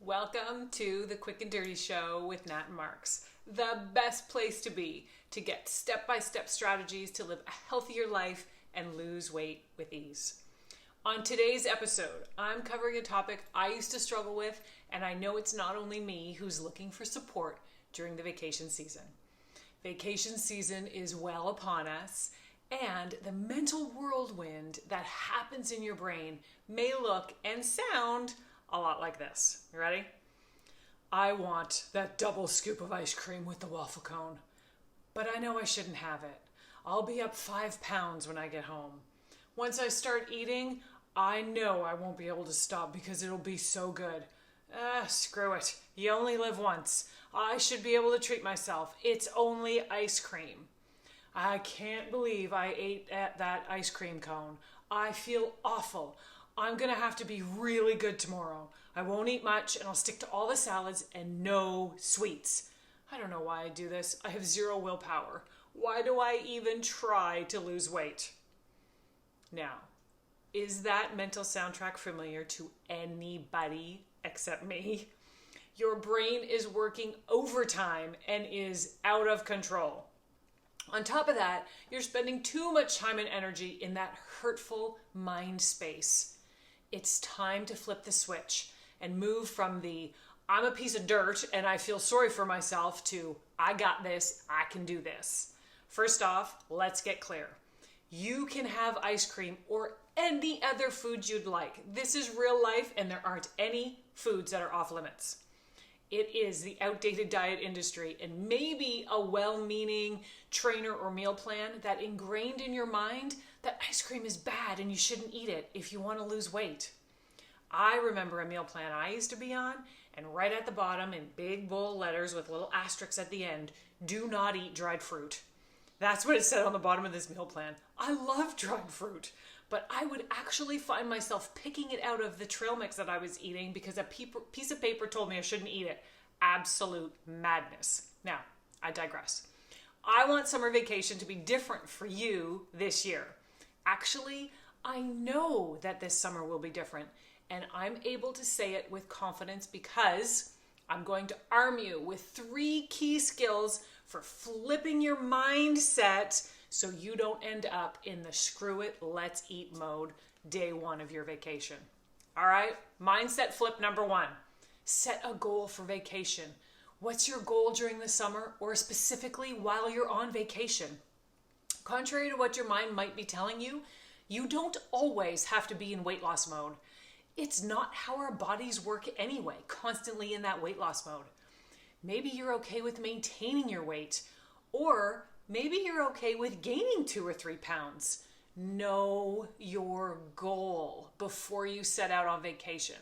Welcome to the Quick and Dirty Show with Nat and Marks, the best place to be to get step-by-step strategies to live a healthier life and lose weight with ease. On today's episode, I'm covering a topic I used to struggle with, and I know it's not only me who's looking for support during the vacation season. Vacation season is well upon us, and the mental whirlwind that happens in your brain may look and sound a lot like this. You ready? I want that double scoop of ice cream with the waffle cone, but I know I shouldn't have it. I'll be up 5 pounds when I get home. Once I start eating, I know I won't be able to stop because it'll be so good. Screw it. You only live once. I should be able to treat myself. It's only ice cream. I can't believe I ate that ice cream cone. I feel awful. I'm going to have to be really good tomorrow. I won't eat much and I'll stick to all the salads and no sweets. I don't know why I do this. I have zero willpower. Why do I even try to lose weight? Now, is that mental soundtrack familiar to anybody except me? Your brain is working overtime and is out of control. On top of that, you're spending too much time and energy in that hurtful mind space. It's time to flip the switch and move from the I'm a piece of dirt and I feel sorry for myself to I got this, I can do this. First off, let's get clear. You can have ice cream or any other food you'd like. This is real life and there aren't any foods that are off limits. It is the outdated diet industry and maybe a well-meaning trainer or meal plan that ingrained in your mind that ice cream is bad and you shouldn't eat it if you want to lose weight. I remember a meal plan I used to be on, and right at the bottom in big bold letters with little asterisks at the end, do not eat dried fruit. That's what it said on the bottom of this meal plan. I love dried fruit, but I would actually find myself picking it out of the trail mix that I was eating because a piece of paper told me I shouldn't eat it. Absolute madness. Now, I digress. I want summer vacation to be different for you this year. Actually, I know that this summer will be different, and I'm able to say it with confidence because I'm going to arm you with 3 key skills for flipping your mindset so you don't end up in the screw it, let's eat mode day 1 of your vacation. All right, mindset flip number 1. Set a goal for vacation. What's your goal during the summer or specifically while you're on vacation? Contrary to what your mind might be telling you, you don't always have to be in weight loss mode. It's not how our bodies work anyway, constantly in that weight loss mode. Maybe you're okay with maintaining your weight, or maybe you're okay with gaining 2 or 3 pounds. Know your goal before you set out on vacation.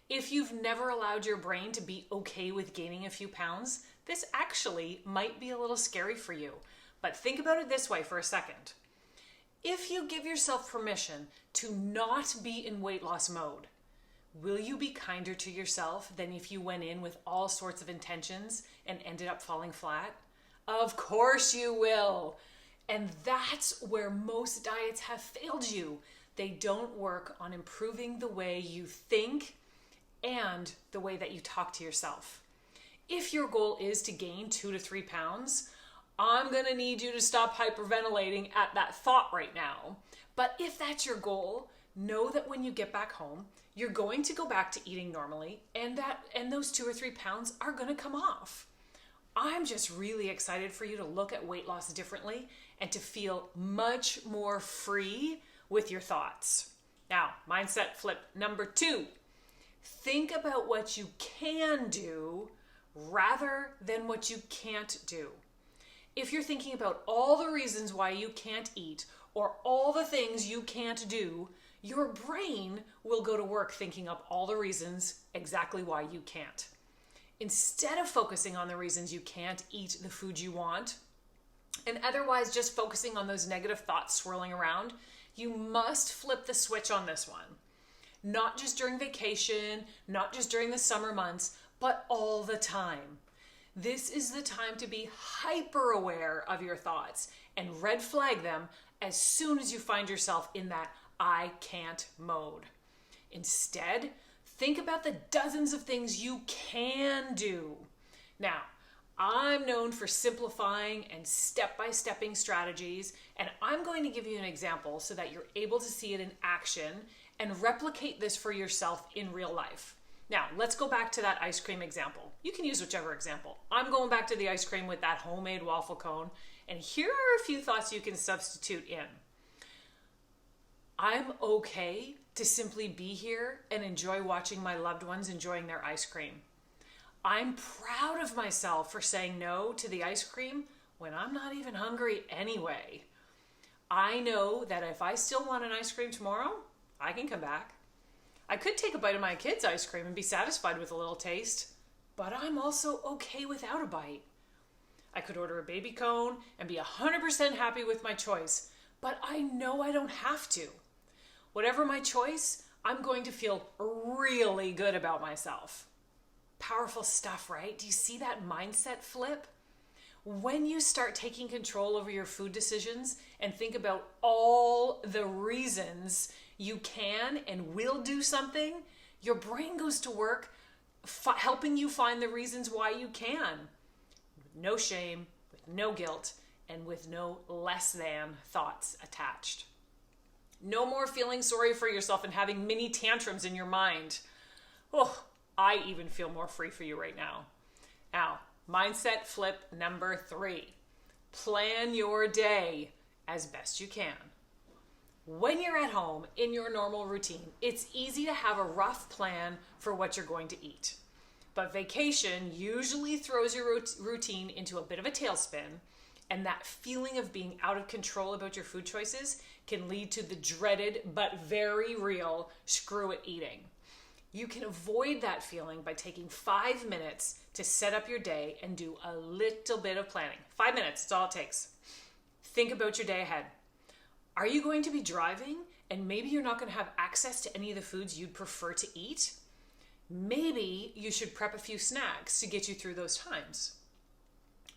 If you've never allowed your brain to be okay with gaining a few pounds, this actually might be a little scary for you. But think about it this way for a second. If you give yourself permission to not be in weight loss mode, will you be kinder to yourself than if you went in with all sorts of intentions and ended up falling flat? Of course you will. And that's where most diets have failed you. They don't work on improving the way you think and the way that you talk to yourself. If your goal is to gain 2 to 3 pounds, I'm going to need you to stop hyperventilating at that thought right now. But if that's your goal, know that when you get back home, you're going to go back to eating normally and those 2 or 3 pounds are going to come off. I'm just really excited for you to look at weight loss differently and to feel much more free with your thoughts. Now, mindset flip number 2. Think about what you can do rather than what you can't do. If you're thinking about all the reasons why you can't eat or all the things you can't do, your brain will go to work thinking up all the reasons exactly why you can't. Instead of focusing on the reasons you can't eat the food you want, and otherwise just focusing on those negative thoughts swirling around, you must flip the switch on this one. Not just during vacation, not just during the summer months, but all the time. This is the time to be hyper aware of your thoughts and red flag them as soon as you find yourself in that I can't mode. Instead, Think about the dozens of things you can do. Now, I'm known for simplifying and step-by-stepping strategies, and I'm going to give you an example so that you're able to see it in action and replicate this for yourself in real life. Now, let's go back to that ice cream example. You can use whichever example. I'm going back to the ice cream with that homemade waffle cone, and here are a few thoughts you can substitute in. I'm okay to simply be here and enjoy watching my loved ones enjoying their ice cream. I'm proud of myself for saying no to the ice cream when I'm not even hungry anyway. I know that if I still want an ice cream tomorrow, I can come back. I could take a bite of my kid's ice cream and be satisfied with a little taste, but I'm also okay without a bite. I could order a baby cone and be 100% happy with my choice, but I know I don't have to. Whatever my choice, I'm going to feel really good about myself. Powerful stuff, right? Do you see that mindset flip? When you start taking control over your food decisions and think about all the reasons you can and will do something, your brain goes to work helping you find the reasons why you can. With no shame, with no guilt, and with no less than thoughts attached. No more feeling sorry for yourself and having mini tantrums in your mind. Oh, I even feel more free for you right now. Now, mindset flip number 3. Plan your day as best you can. When you're at home in your normal routine, it's easy to have a rough plan for what you're going to eat. But vacation usually throws your routine into a bit of a tailspin, and that feeling of being out of control about your food choices can lead to the dreaded but very real screw it eating. You can avoid that feeling by taking 5 minutes to set up your day and do a little bit of planning. 5 minutes, that's all it takes. Think about your day ahead. Are you going to be driving and maybe you're not going to have access to any of the foods you'd prefer to eat? Maybe you should prep a few snacks to get you through those times.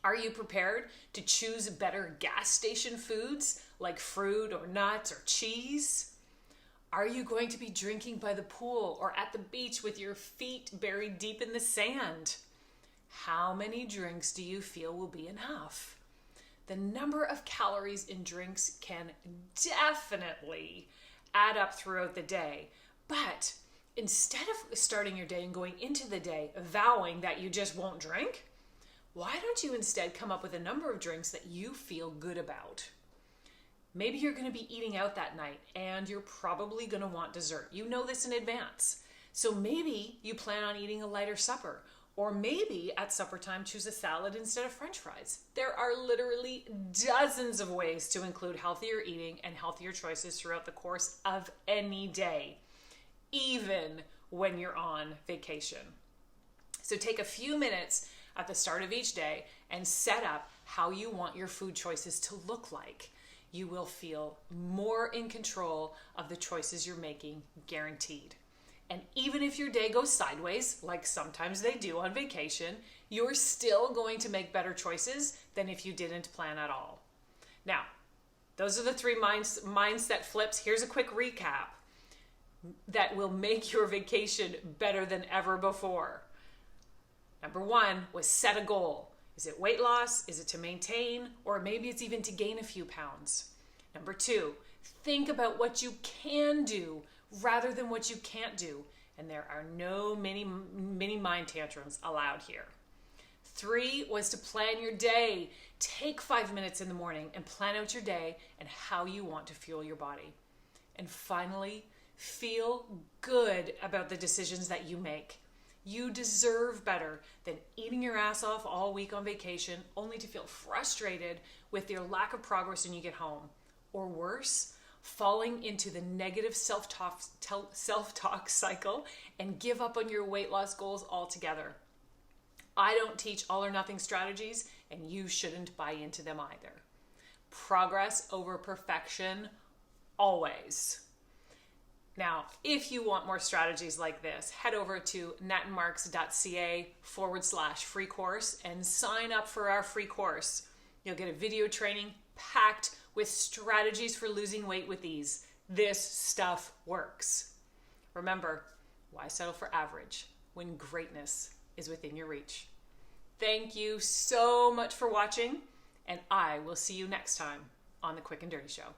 Are you prepared to choose better gas station foods like fruit or nuts or cheese? Are you going to be drinking by the pool or at the beach with your feet buried deep in the sand? How many drinks do you feel will be enough? The number of calories in drinks can definitely add up throughout the day. But instead of starting your day and going into the day vowing that you just won't drink, why don't you instead come up with a number of drinks that you feel good about? Maybe you're going to be eating out that night and you're probably going to want dessert. You know this in advance. So maybe you plan on eating a lighter supper, or maybe at supper time choose a salad instead of French fries. There are literally dozens of ways to include healthier eating and healthier choices throughout the course of any day, even when you're on vacation. So take a few minutes at the start of each day and set up how you want your food choices to look like. You will feel more in control of the choices you're making, guaranteed. And even if your day goes sideways, like sometimes they do on vacation, you're still going to make better choices than if you didn't plan at all. Now, those are the 3 mindset flips. Here's a quick recap that will make your vacation better than ever before. Number 1 was set a goal. Is it weight loss? Is it to maintain? Or maybe it's even to gain a few pounds. Number 2, think about what you can do rather than what you can't do. And there are no mini mind tantrums allowed here. 3 was to plan your day. Take 5 minutes in the morning and plan out your day and how you want to fuel your body. And finally, feel good about the decisions that you make. You deserve better than eating your ass off all week on vacation only to feel frustrated with your lack of progress when you get home. Or worse, falling into the negative self-talk cycle and give up on your weight loss goals altogether. I don't teach all or nothing strategies, and you shouldn't buy into them either. Progress over perfection, always. Now, if you want more strategies like this, head over to natandmarks.ca/free course and sign up for our free course. You'll get a video training packed with strategies for losing weight with ease. This stuff works. Remember, Why settle for average when greatness is within your reach? Thank you so much for watching, and I will see you next time on The Quick and Dirty Show.